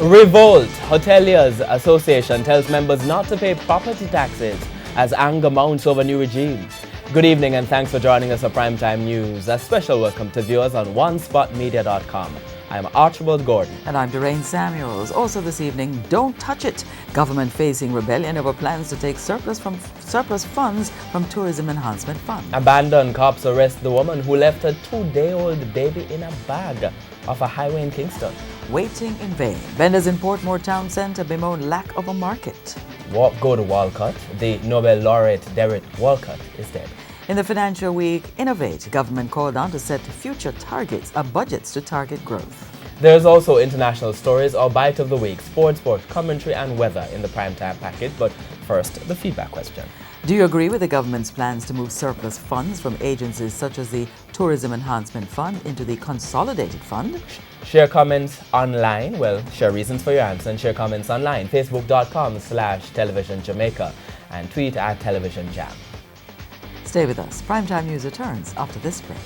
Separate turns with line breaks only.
Revolt. Hoteliers Association tells members not to pay property taxes as anger mounts over new regime. Good evening and thanks for joining us for Primetime News. A special welcome to viewers on onespotmedia.com. I'm Archibald Gordon.
And I'm Doreen Samuels. Also this evening, don't touch it. Government facing rebellion over plans to take surplus funds from Tourism Enhancement Fund.
Abandoned cops arrest the woman who left her 2-day-old baby in a bag off a highway in Kingston.
Waiting in vain. Vendors in Portmore Town Centre bemoan lack of a market.
Go to Walcott. The Nobel laureate Derek Walcott is dead.
In the financial week, Innovate. Government called on to set future budgets to target growth.
There's also international stories or bite of the week, sport, commentary and weather in the primetime package. But first, the feedback question.
Do you agree with the government's plans to move surplus funds from agencies such as the Tourism Enhancement Fund into the Consolidated Fund?
Share comments online. Share reasons for your answer and share comments online. Facebook.com/Television Jamaica and tweet @Television Jam.
Stay with us. Primetime News returns after this break.